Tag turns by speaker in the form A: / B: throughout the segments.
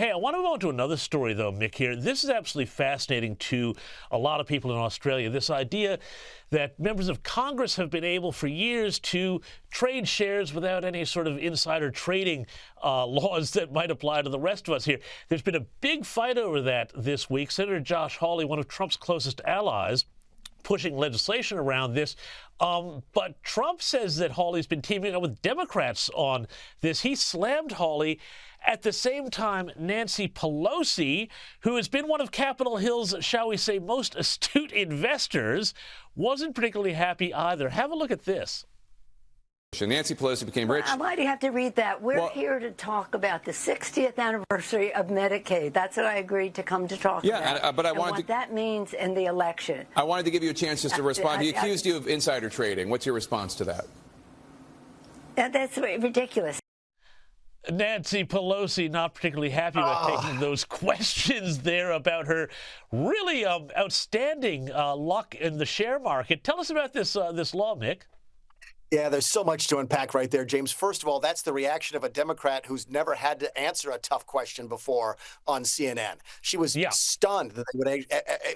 A: Hey, I want to move on to another story, though, Mick, here. This is absolutely fascinating to a lot of people in Australia. This idea that members of Congress have been able for years to trade shares without any sort of insider trading laws that might apply to the rest of us here. There's been a big fight over that this week. Senator Josh Hawley, one of Trump's closest allies, pushing legislation around this. But Trump says that Hawley's been teaming up with Democrats on this. He slammed Hawley. At the same time, Nancy Pelosi, who has been one of Capitol Hill's, shall we say, most astute investors, wasn't particularly happy either. Have a look at this.
B: Nancy Pelosi became rich.
C: Why do you have to read that? We're here to talk about the 60th anniversary of Medicaid. That's what I agreed to come to talk about.
B: Yeah, but I
C: wanted
B: wanted
C: what that means in the election.
B: I wanted to give you a chance just to respond. He accused you of insider trading. What's your response to that?
C: That's ridiculous.
A: Nancy Pelosi not particularly happy about taking those questions there about her really outstanding luck in the share market. Tell us about this law, Mick.
D: Yeah, there's so much to unpack right there, James. First of all, that's the reaction of a Democrat who's never had to answer a tough question before on CNN. She was stunned that they would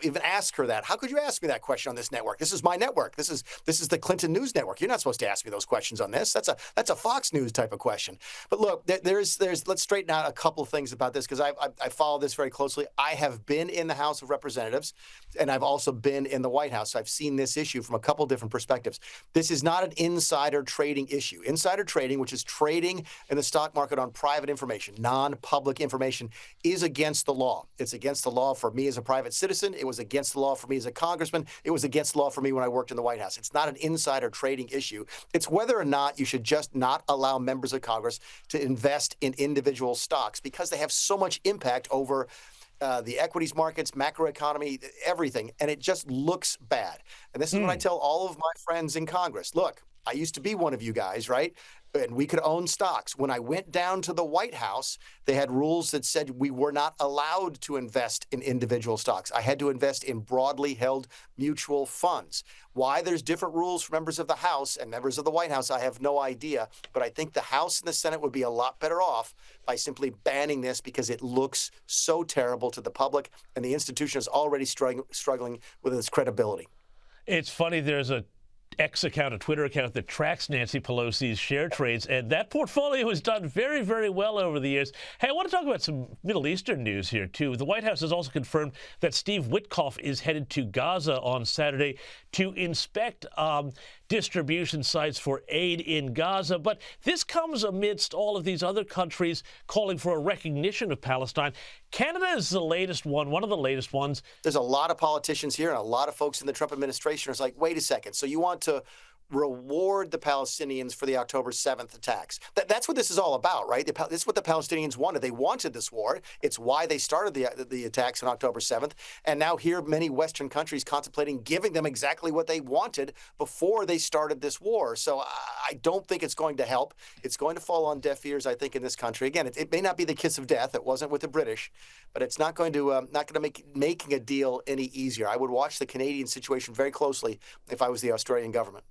D: even ask her that. How could you ask me that question on this network? This is my network. This is the Clinton News Network. You're not supposed to ask me those questions on this. That's a Fox News type of question. But look, let's straighten out a couple of things about this because I follow this very closely. I have been in the House of Representatives, and I've also been in the White House. So I've seen this issue from a couple different perspectives. This is not an insider trading issue. Insider trading, which is trading in the stock market on private information, non-public information, is against the law. It's against the law for me as a private citizen. It was against the law for me as a congressman. It was against the law for me when I worked in the White House. It's not an insider trading issue. It's whether or not you should just not allow members of Congress to invest in individual stocks because they have so much impact over the equities markets, macroeconomy, everything. And it just looks bad. And this is what I tell all of my friends in Congress. Look, I used to be one of you guys, right? And we could own stocks. When I went down to the White House, they had rules that said we were not allowed to invest in individual stocks. I had to invest in broadly held mutual funds. Why there's different rules for members of the House and members of the White House, I have no idea. But I think the House and the Senate would be a lot better off by simply banning this because it looks so terrible to the public, and the institution is already struggling with its credibility.
A: It's funny, there's a X account, a Twitter account that tracks Nancy Pelosi's share trades, and that portfolio has done very, very well over the years. Hey, I want to talk about some Middle Eastern news here, too. The White House has also confirmed that Steve Witkoff is headed to Gaza on Saturday to inspect distribution sites for aid in Gaza. But this comes amidst all of these other countries calling for a recognition of Palestine. Canada is the latest one of the latest ones.
D: There's a lot of politicians here and a lot of folks in the Trump administration are like, wait a second, so you want to reward the Palestinians for the October 7th attacks. That's what this is all about, right? This is what the Palestinians wanted. They wanted this war. It's why they started the attacks on October 7th. And now here many Western countries contemplating giving them exactly what they wanted before they started this war. So I don't think it's going to help. It's going to fall on deaf ears, I think, in this country. Again, it may not be the kiss of death. It wasn't with the British, but it's not going to make making a deal any easier. I would watch the Canadian situation very closely if I was the Australian government.